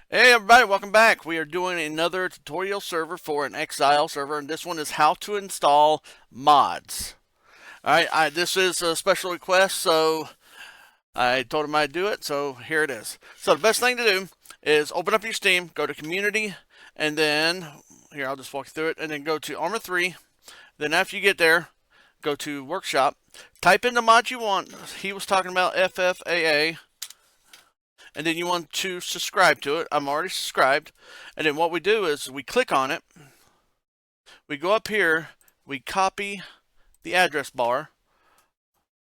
Hey everybody, welcome back. We are doing another tutorial server for an Exile server, and this one is how to install mods. Alright, this is a special request, so I told him I'd do it, so here it is. So the best thing to do is open up your Steam, go to Community, and then, here I'll just walk you through it, and then go to Arma 3. Then after you get there, go to Workshop, type in the mod you want. He was talking about FFAA. And then you want to subscribe to it. I'm already subscribed. And then what we do is we click on it. We go up here. We copy the address bar.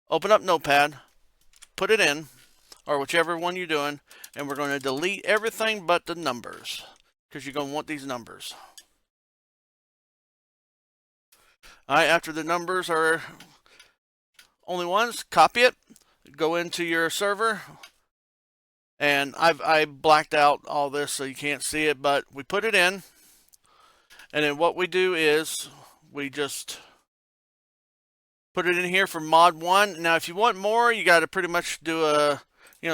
Open up Notepad. Put it in. Or whichever one you're doing. And we're going to delete everything but the numbers. Because you're going to want these numbers. Alright, after the numbers are only ones, copy it. Go into your server. And I blacked out all this so you can't see it, but we put it in. And then what we do is we just put it in here for mod 1. Now if you want more, you got to pretty much do a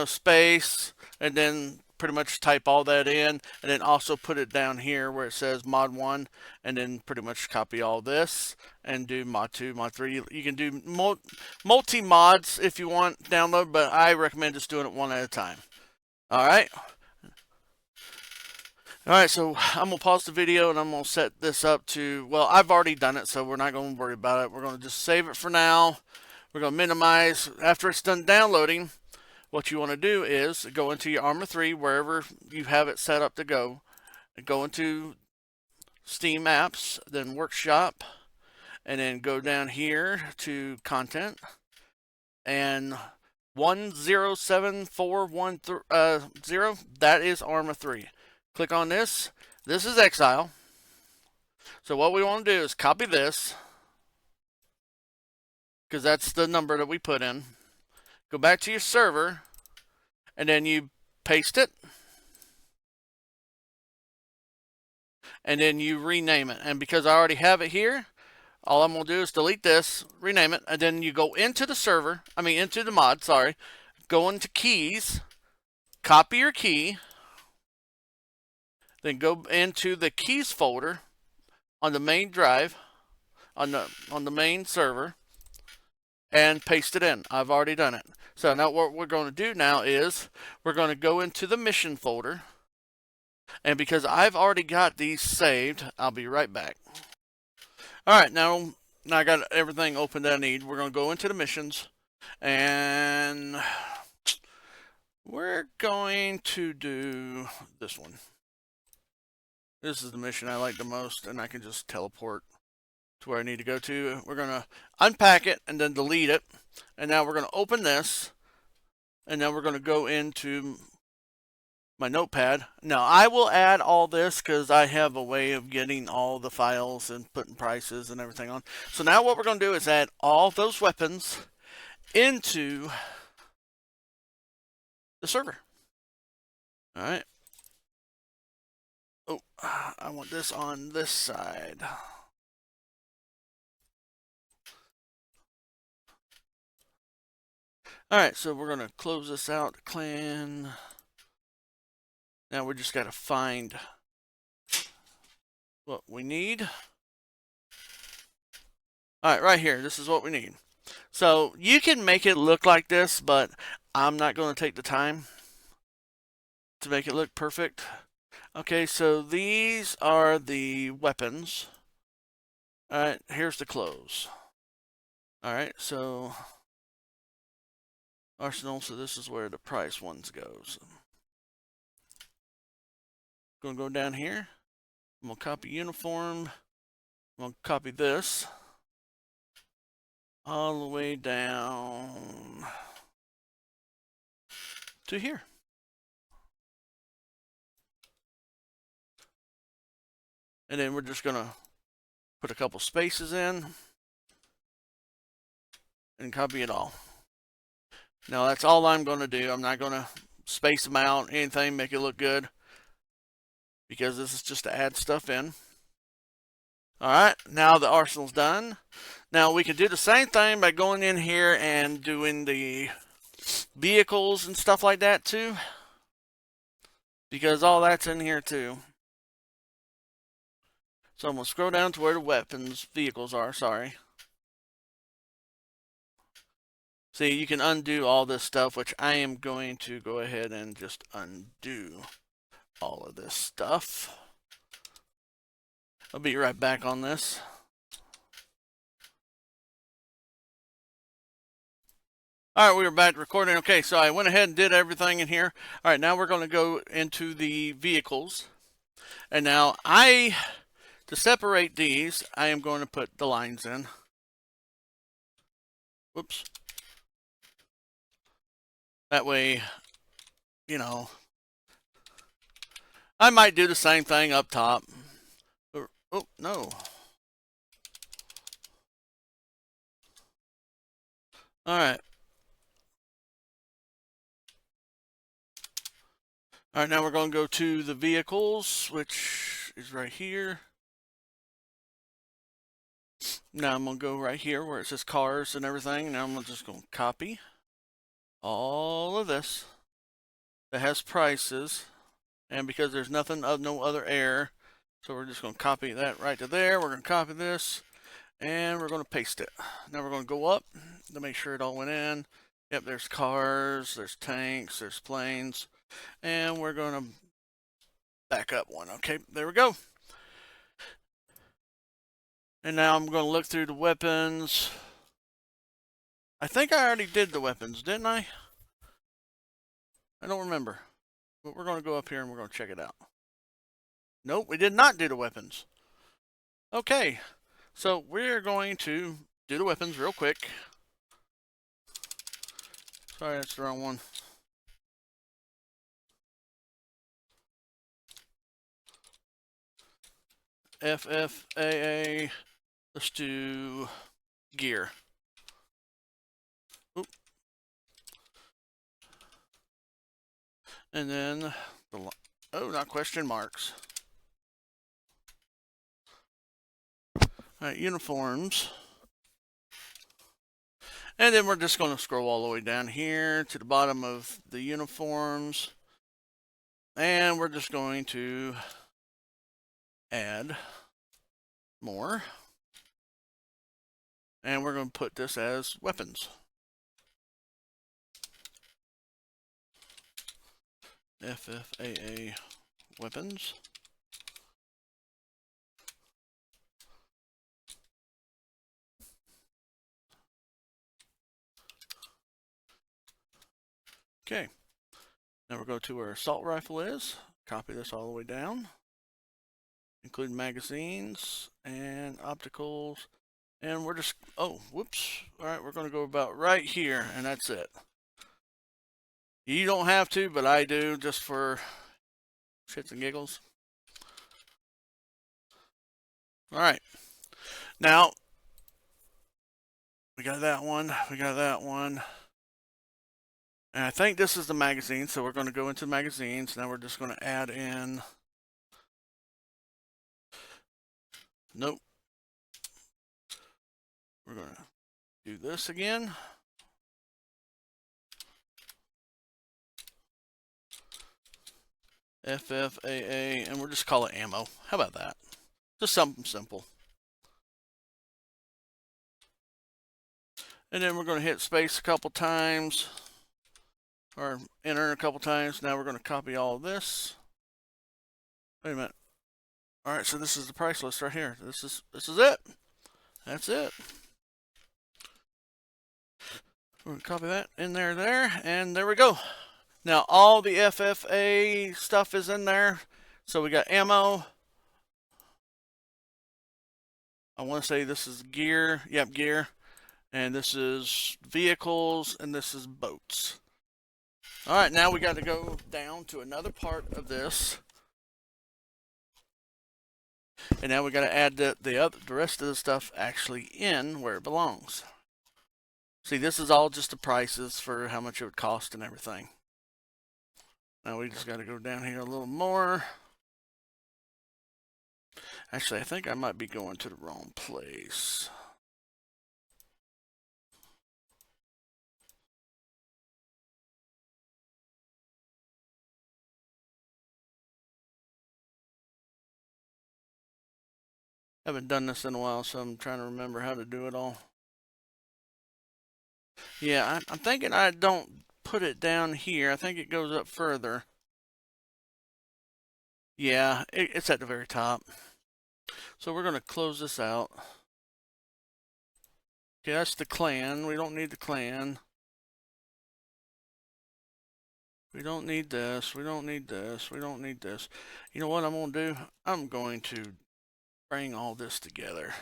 space and then pretty much type all that in, and then also put it down here where it says mod 1, and then pretty much copy all this and do mod 2, mod 3. You can do multi mods if you want download, but I recommend just doing it one at a time. Alright. Alright, so I'm going to pause the video and I'm going to set this up to, well, I've already done it, so we're not going to worry about it. We're going to just save it for now. We're going to minimize. After it's done downloading, what you want to do is go into your Arma 3, wherever you have it set up to go. Go into Steam Apps, then Workshop, and then go down here to Content, and 107410, that is Arma 3. Click on this. This is Exile. So what we want to do is copy this, because that's the number that we put in. Go back to your server, and then you paste it, and then you rename it. And because I already have it here, all I'm going to do is delete this, rename it, and then you go into the server, into the mod, sorry. Go into keys, copy your key, then go into the keys folder on the main drive, on the main server, and paste it in. I've already done it. So now what we're going to do now is we're going to go into the mission folder, and because I've already got these saved, I'll be right back. Alright, now I got everything open that I need. We're going to go into the missions, and we're going to do this one. This is the mission I like the most, and I can just teleport to where I need to go to. We're going to unpack it and then delete it. And now we're going to open this, and then we're going to go into my notepad. Now I will add all this because I have a way of getting all the files and putting prices and everything on. So now what we're going to do is add all those weapons into the server. Alright. Oh, I want this on this side. Alright, so we're going to close this out. Clan. Now we just got to find what we need. Alright, right here. This is what we need. So you can make it look like this, but I'm not going to take the time to make it look perfect. Okay, so these are the weapons. Alright, here's the clothes. Alright, so arsenal, so this is where the price ones goes. Gonna go down here. I'm gonna copy uniform. I'm gonna copy this all the way down to here. And then we're just gonna put a couple spaces in and copy it all. Now that's all I'm gonna do. I'm not gonna space them out, anything, make it look good, because this is just to add stuff in. Alright, now the arsenal's done. Now we can do the same thing by going in here and doing the vehicles and stuff like that too. because all that's in here too. So I'm going to scroll down to where the vehicles are, sorry. See, you can undo all this stuff, which I am going to go ahead and just undo all of this stuff. I'll be right back on this. All right, we are back recording. Okay, so I went ahead and did everything in here. All right, now we're going to go into the vehicles. And now to separate these, I am going to put the lines in. Whoops. That way, you know, I might do the same thing up top. Oh, no. All right. All right, now we're going to go to the vehicles, which is right here. Now I'm going to go right here where it says cars and everything. Now I'm just going to copy all of this that has prices. And because there's nothing, no other error, so we're just going to copy that right to there. We're going to copy this, and we're going to paste it. Now we're going to go up to make sure it all went in. Yep, there's cars, there's tanks, there's planes. And we're going to back up one. Okay, there we go. And now I'm going to look through the weapons. I think I already did the weapons, didn't I? I don't remember. But we're going to go up here and we're going to check it out. Nope, we did not do the weapons. Okay, so we're going to do the weapons real quick. Sorry, that's the wrong one. FFAA. Let's do gear. Oop. And then not question marks. All right, uniforms. And then we're just going to scroll all the way down here to the bottom of the uniforms. And we're just going to add more. And we're going to put this as weapons. FFAA weapons. Okay. Now we'll go to where assault rifle is. Copy this all the way down. Include magazines and opticals. And we're just, oh, whoops. All right, we're going to go about right here, and that's it. You don't have to, but I do just for shits and giggles. All right. Now, we got that one. We got that one. And I think this is the magazine, so we're going to go into magazines. Now we're just going to add in. Nope. We're going to do this again. FFAA, and we'll just call it ammo. How about that? Just something simple. And then we're going to hit space a couple times, or enter a couple times. Now we're going to copy all of this. Wait a minute. All right, so this is the price list right here. This is it. That's it. We're going to copy that in there, and there we go. Now all the FFA stuff is in there. So we got ammo. I want to say this is gear. Yep, gear. And this is vehicles, and this is boats. All right, now we got to go down to another part of this. And now we got to add the rest of the stuff actually in where it belongs. See, this is all just the prices for how much it would cost and everything. Now we just got to go down here a little more. Actually, I think I might be going to the wrong place. Haven't done this in a while, so I'm trying to remember how to do it all. Yeah, I'm thinking I don't put it down here. I think it goes up further. Yeah, it's at the very top. So we're going to close this out. Okay, that's the clan. We don't need the clan. We don't need this. We don't need this. We don't need this. You know what I'm going to do? I'm going to bring all this together.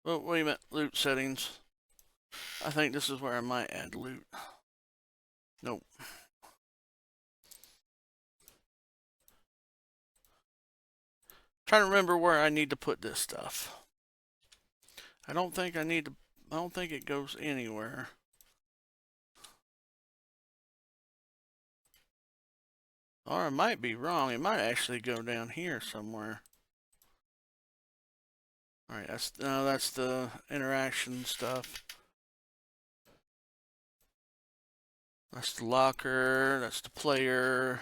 Oh, wait a minute. Loot settings. I think this is where I might add loot. Nope. Trying to remember where I need to put this stuff. I don't think I need to. I don't think it goes anywhere. Or I might be wrong. It might actually go down here somewhere. All right, that's the interaction stuff. That's the locker. That's the player.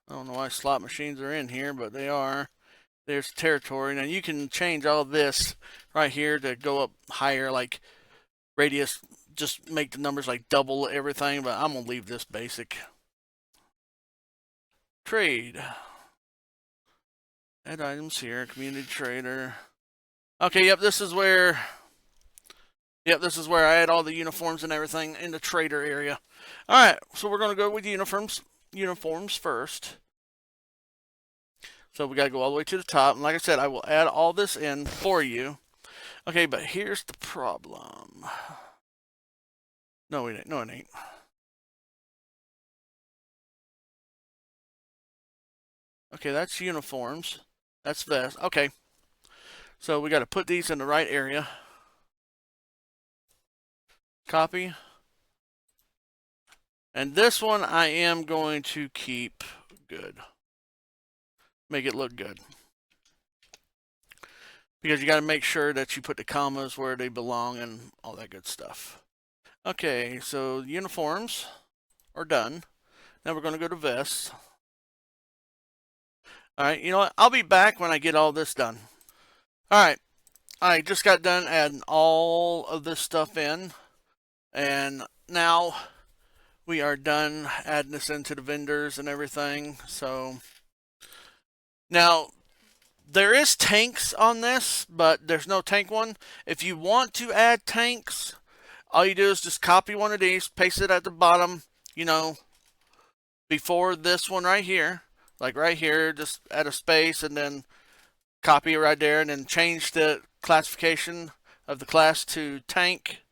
I don't know why slot machines are in here, but they are. There's territory. Now you can change all this right here to go up higher, like radius. Just make the numbers like double everything, but I'm gonna leave this basic. Trade. Add items here. Community trader. Okay, yep, this is where. Yep, this is where I add all the uniforms and everything in the trader area. All right, so we're gonna go with uniforms. Uniforms first. So we gotta go all the way to the top, and like I said, I will add all this in for you. Okay, but here's the problem. No, it ain't. No, it ain't. Okay, that's uniforms. That's vest. Okay. So we got to put these in the right area. Copy. And this one I am going to keep good. Make it look good. Because you got to make sure that you put the commas where they belong and all that good stuff. Okay, so uniforms are done. Now we're going to go to vests. Alright, you know what? I'll be back when I get all this done. Alright, I just got done adding all of this stuff in. And now we are done adding this into the vendors and everything. So now there is tanks on this, but there's no tank one. If you want to add tanks, all you do is just copy one of these, paste it at the bottom, you know, before this one right here. Like right here, just add a space and then copy it right there, and then change the classification of the class to tank,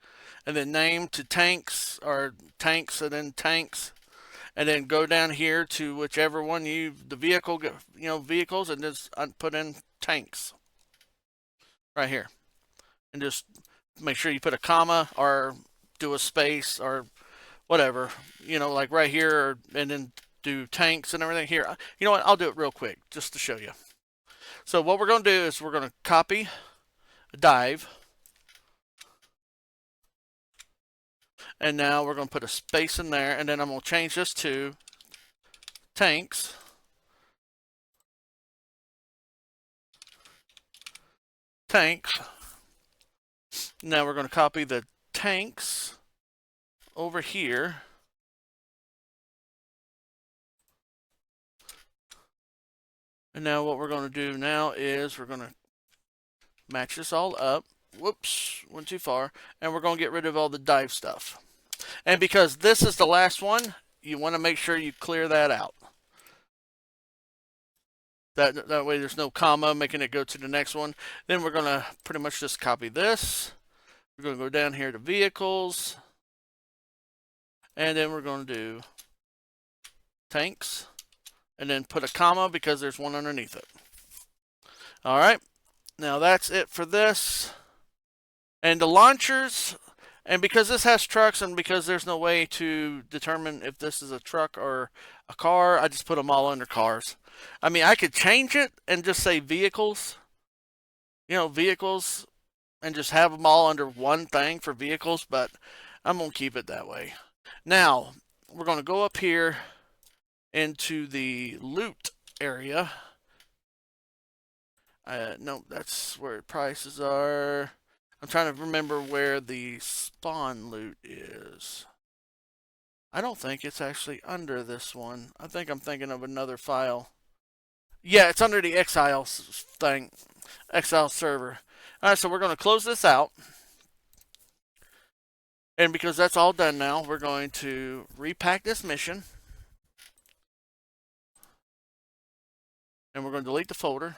and then name to tanks, or tanks and then tanks, and then go down here to whichever one the vehicle, you know, vehicles, and just put in tanks right here, and just make sure you put a comma or do a space or whatever, you know, like right here, and then do tanks and everything here. You know what? I'll do it real quick just to show you. So what we're going to do is we're going to copy a dive, and now we're going to put a space in there, and then I'm going to change this to tanks. Tanks. Now we're going to copy the tanks over here. And now what we're going to do now is we're going to match this all up. Whoops, went too far. And we're going to get rid of all the dive stuff. And because this is the last one, you want to make sure you clear that out. That way there's no comma making it go to the next one. Then we're going to pretty much just copy this. We're going to go down here to vehicles. And then we're going to do tanks. And then put a comma because there's one underneath it. All right. Now that's it for this. And the launchers, and because this has trucks and because there's no way to determine if this is a truck or a car, I just put them all under cars. I mean, I could change it and just say vehicles, you know, vehicles, and just have them all under one thing for vehicles, but I'm going to keep it that way. Now, we're going to go up here into the loot area. No, that's where prices are. I'm trying to remember where the spawn loot is. I don't think it's actually under this one. I think I'm thinking of another file. Yeah, it's under the Exile thing. Exile server. Alright, so we're going to close this out. And because that's all done now, we're going to repack this mission. And we're going to delete the folder.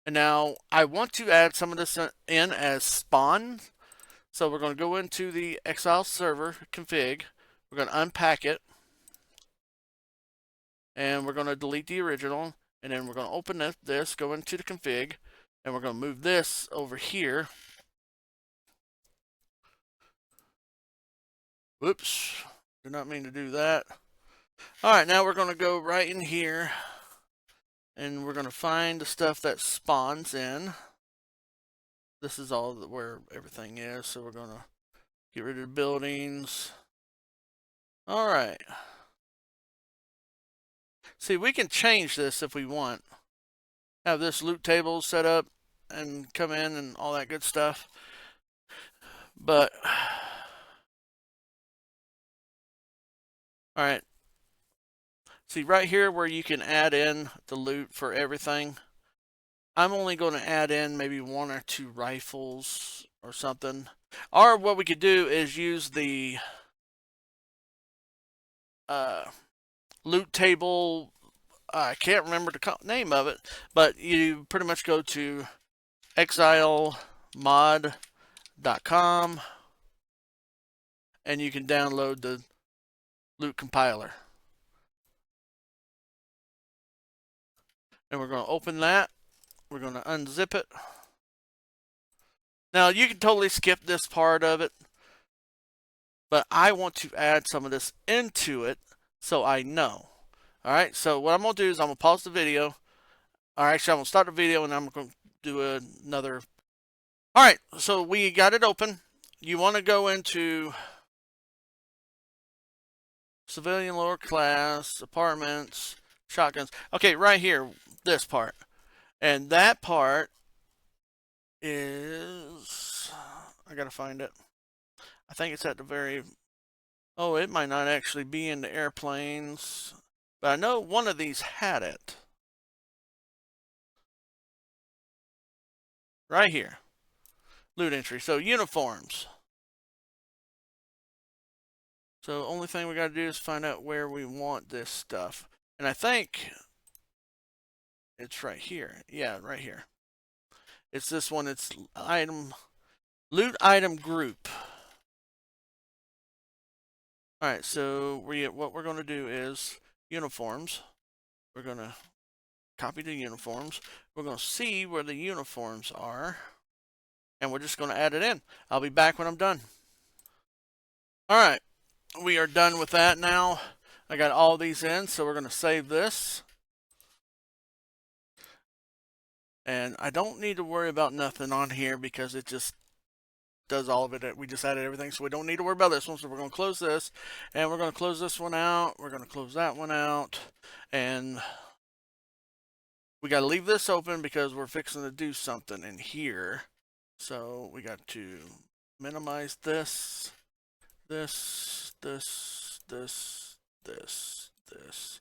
And now I want to add some of this in as spawn. So we're going to go into the Exile server config. We're going to unpack it. And we're going to delete the original. And then we're going to open this, go into the config. And we're going to move this over here. Whoops. Did not mean to do that. Alright, now we're going to go right in here. And we're going to find the stuff that spawns in. This is all where everything is. So we're going to get rid of the buildings. Alright. See, we can change this if we want. Have this loot table set up and come in and all that good stuff. But, alright. See, right here where you can add in the loot for everything. I'm only going to add in maybe 1 or 2 rifles or something. Or what we could do is use the loot table. I can't remember the name of it, but you pretty much go to exilemod.com and you can download the loot compiler. And we're going to open that. We're going to unzip it. Now you can totally skip this part of it, but I want to add some of this into it so I know. Alright, so what I'm going to do is I'm going to pause the video. Or actually, I'm going to start the video and I'm going to do another. Alright, so we got it open. You want to go into civilian lower class, apartments, shotguns. Okay, right here, this part. And that part is, I gotta find it. I think it's at the very, oh, it might not actually be in the airplanes, but I know one of these had it. Right here. Loot entry. So uniforms. So only thing we gotta do is find out where we want this stuff. And I think it's right here. Yeah, right here. It's this one. It's loot item group. Alright, so what we're going to do is uniforms. We're going to copy the uniforms. We're going to see where the uniforms are. And we're just going to add it in. I'll be back when I'm done. Alright, we are done with that now. I got all these in, so we're going to save this. And I don't need to worry about nothing on here because it just does all of it. We just added everything, so we don't need to worry about this one. So we're going to close this, and we're going to close this one out. We're going to close that one out, and we got to leave this open because we're fixing to do something in here. So we got to minimize this, this, this, this, this, this,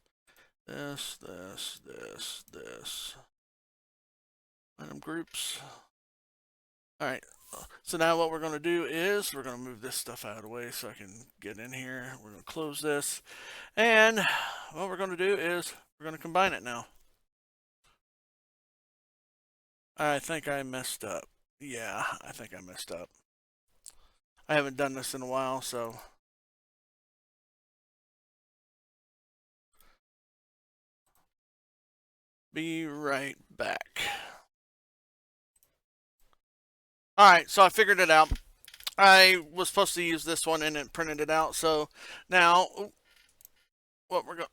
this, this, this, this. Item groups. Alright, so now what we're going to do is we're going to move this stuff out of the way so I can get in here. We're going to close this. And what we're going to do is we're going to combine it now. I think I messed up. Yeah, I think I messed up. I haven't done this in a while, so. Be right back. Alright, so I figured it out. I was supposed to use this one and it printed it out. So now what we're going,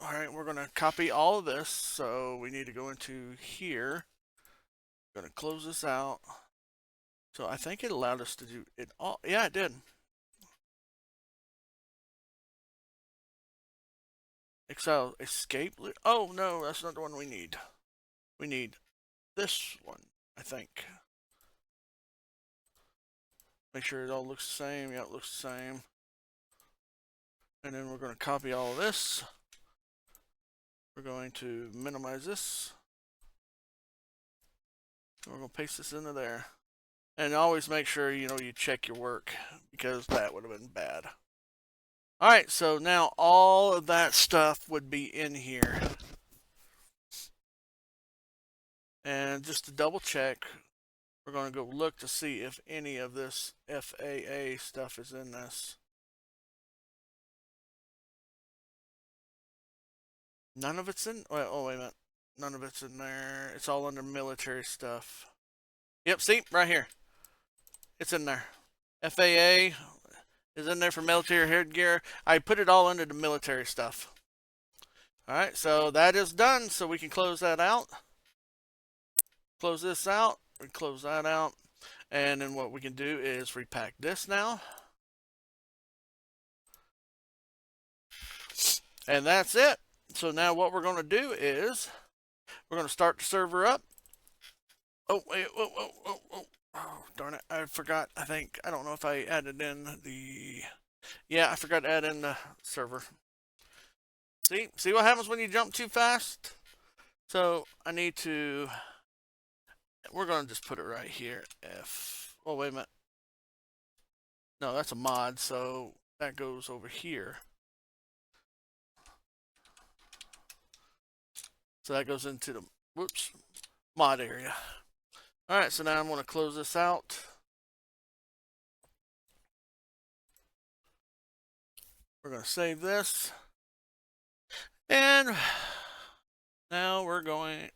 alright, we're going to copy all of this. So we need to go into here. Going to close this out. So I think it allowed us to do it all. Yeah, it did. Exile escape. Oh no, that's not the one we need. We need this one, I think. Make sure it all looks the same. Yeah, it looks the same. And then we're going to copy all of this. We're going to minimize this. And we're going to paste this into there. And always make sure, you check your work, because that would have been bad. Alright, so now all of that stuff would be in here. And just to double check, we're going to go look to see if any of this FAA stuff is in this. None of it's in. Oh, wait a minute. None of it's in there. It's all under military stuff. Yep, see? Right here. It's in there. FAA is in there for military headgear. I put it all under the military stuff. Alright, so that is done. So we can close that out. Close this out. We close that out. And then what we can do is repack this now. And that's it. So now what we're going to do is we're going to start the server up. Oh, wait, oh, darn it. I forgot, I think. I don't know if I added in the... Yeah, I forgot to add in the server. See what happens when you jump too fast? So I need to... We're going to just put it right here. Oh, wait a minute. No, that's a mod, so that goes over here. So that goes into the, whoops, mod area. Alright, so now I'm going to close this out. We're going to save this. And now we're going,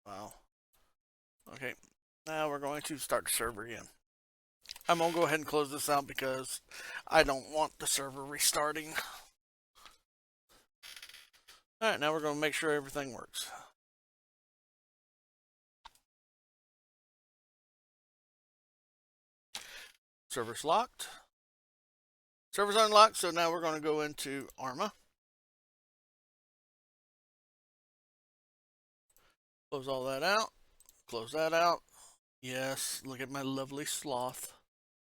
wow. Okay, now we're going to start the server again. I'm going to go ahead and close this out because I don't want the server restarting. Alright, now we're going to make sure everything works. Server's locked. Server's unlocked, so now we're going to go into Arma. Close all that out. Close that out. Yes, look at my lovely sloth.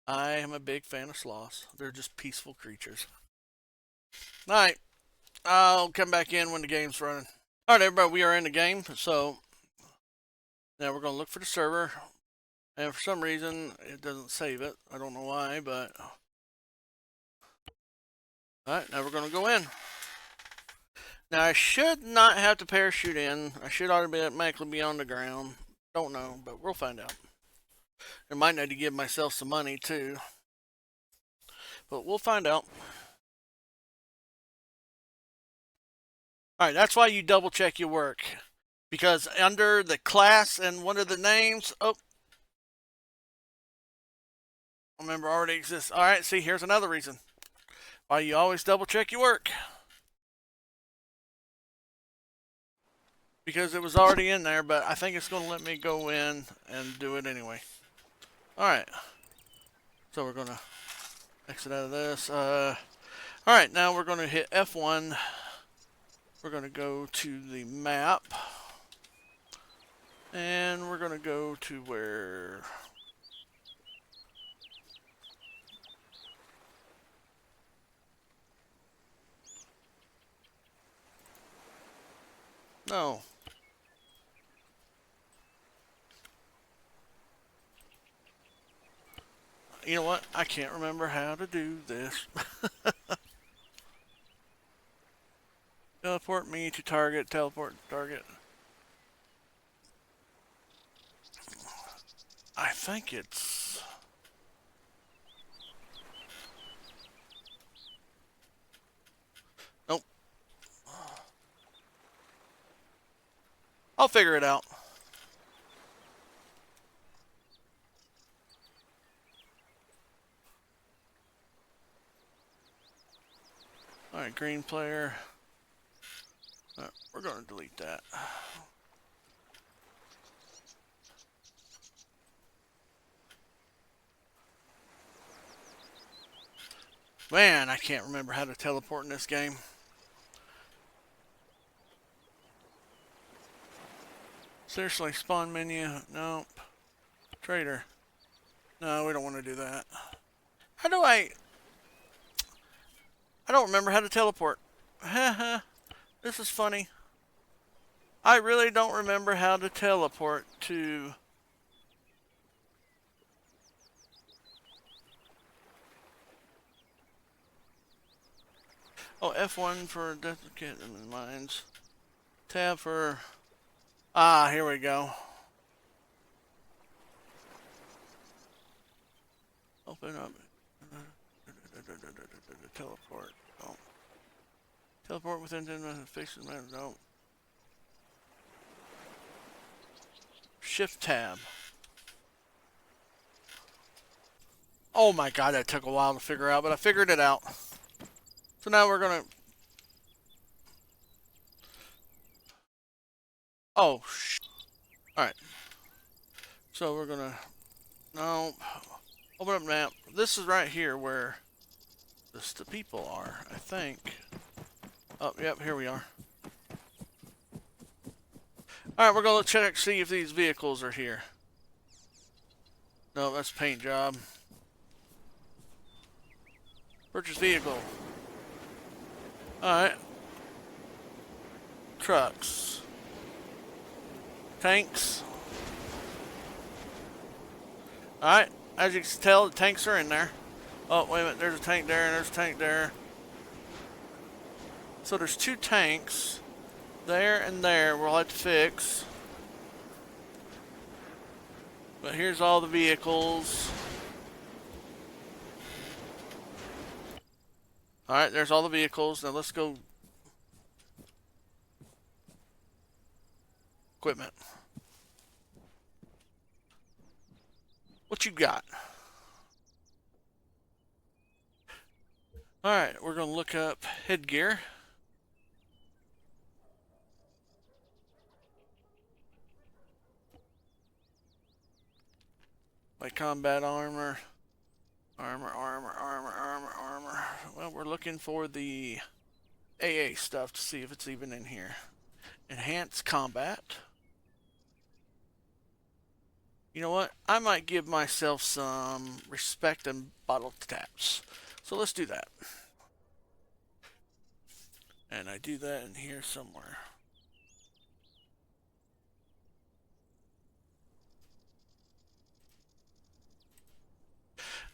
I am a big fan of sloths. They're just peaceful creatures. Alright, I'll come back in when the game's running. Alright, everybody, we are in the game, so now we're going to look for the server. And for some reason, it doesn't save it. I don't know why, but... Alright, now we're going to go in. Now, I should not have to parachute in. I should automatically be on the ground. Don't know, but we'll find out. I might need to give myself some money, too. But we'll find out. Alright, that's why you double check your work. Because under the class and one of the names... Oh. Remember, already exists. Alright, see, here's another reason why you always double check your work. Because it was already in there, but I think it's going to let me go in and do it anyway. Alright. So we're going to exit out of this. Alright, now we're going to hit F1. We're going to go to the map. And we're going to go to where... No. You know what? I can't remember how to do this. Teleport me to target. Teleport to target. I think it's... Nope. I'll figure it out. Alright, green player. We're going to delete that. Man, I can't remember how to teleport in this game. Seriously, spawn menu. Nope. Trader. No, we don't want to do that. How do I don't remember how to teleport. Haha. This is funny. I really don't remember how to teleport to... Oh, F1 for duplicate in mines. Tab for... Ah, here we go. Open up. Teleport. Oh. Teleport within 10 minutes. Fix it. No. Shift tab. Oh my god, that took a while to figure out, but I figured it out. So now we're gonna... Oh, alright. So we're gonna... No. Open up map. This is right here where the people are, I think. Oh, yep, here we are. Alright, we're gonna check, see if these vehicles are here. No, that's a paint job. Purchase vehicle. Alright. Trucks. Tanks. Alright, as you can tell, the tanks are in there. Oh, wait a minute, there's a tank there and there's a tank there. So there's two tanks. There and there we'll have to fix. But here's all the vehicles. Alright, there's all the vehicles. Now let's go. Equipment. What you got? Alright, we're going to look up headgear. Like combat armor. Armor. Well, we're looking for the AA stuff to see if it's even in here. Enhanced combat. You know what? I might give myself some respect and bottle taps. So let's do that. And I do that in here somewhere.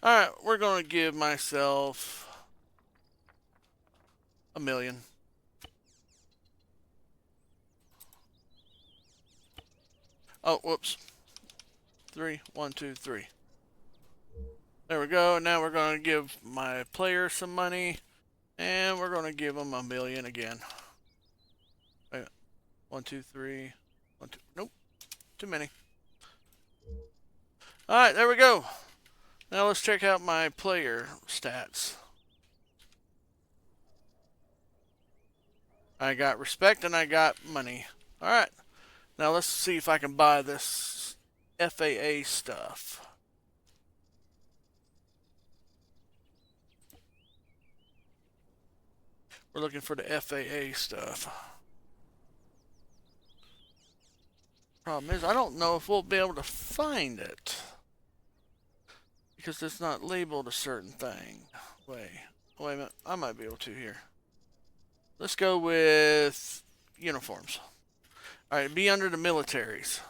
Alright, we're going to give myself $1 million. Oh, whoops. 3, 1, 2, 3. There we go. Now we're going to give my player some money. And we're going to give them $1 million again. Wait, 1, 2, 3. 1, 2. Nope. Too many. Alright, there we go. Now let's check out my player stats. I got respect and I got money. Alright. Now let's see if I can buy this FAA stuff. We're looking for the FAA stuff. Problem is, I don't know if we'll be able to find it. Because it's not labeled a certain thing. Wait a minute. I might be able to here. Let's go with uniforms. Alright, be under the militaries.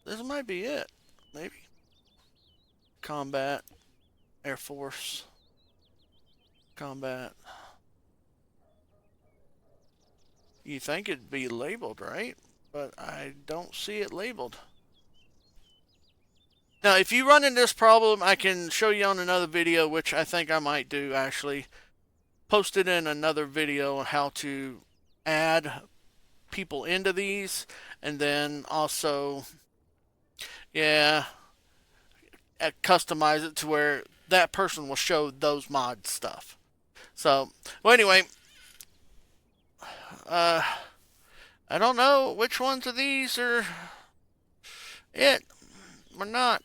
This might be it. Maybe. Combat. Air Force. Combat. You think it'd be labeled, right? But I don't see it labeled. Now, if you run into this problem, I can show you on another video, which I think I might do actually. Post it in another video on how to add people into these, and then also, yeah, customize it to where that person will show those mod stuff. So, well, anyway, I don't know which ones of these are it or not.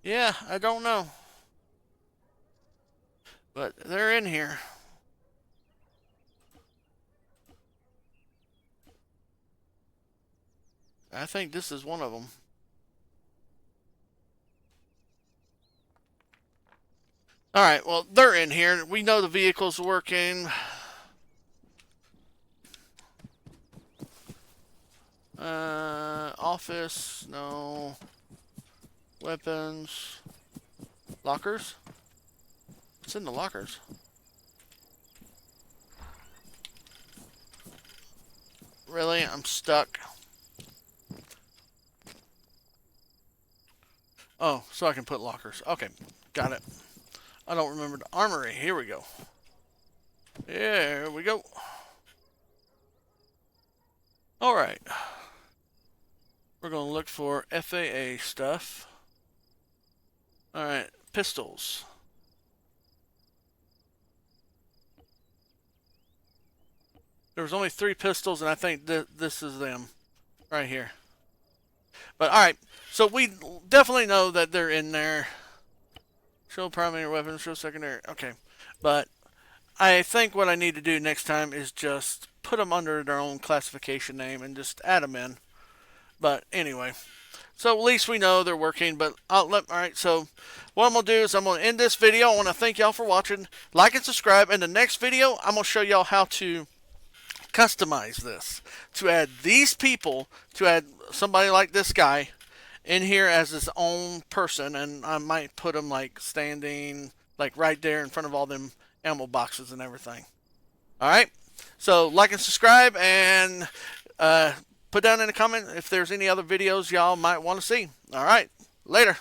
Yeah, I don't know. But they're in here. I think this is one of them. Alright, well, they're in here. We know the vehicle's working. Office, no. Weapons. Lockers? What's in the lockers? Really? I'm stuck. Oh, so I can put lockers. Okay, got it. I don't remember the armory. Here we go. Here we go. Alright. We're going to look for FAA stuff. Alright, pistols. There was only 3 pistols, and I think this is them. Right here. But, alright. So, we definitely know that they're in there. Show primary weapons, show secondary. Okay. But, I think what I need to do next time is just put them under their own classification name and just add them in. But, anyway. So, at least we know they're working. But, alright. So, what I'm going to do is I'm going to end this video. I want to thank y'all for watching. Like and subscribe. In the next video, I'm going to show y'all how to customize this, to add these people, to add somebody like this guy in here as his own person, and I might put him like standing like right there in front of all them ammo boxes and everything. Alright, so like and subscribe, and put down in the comment if there's any other videos y'all might want to see. Alright, later.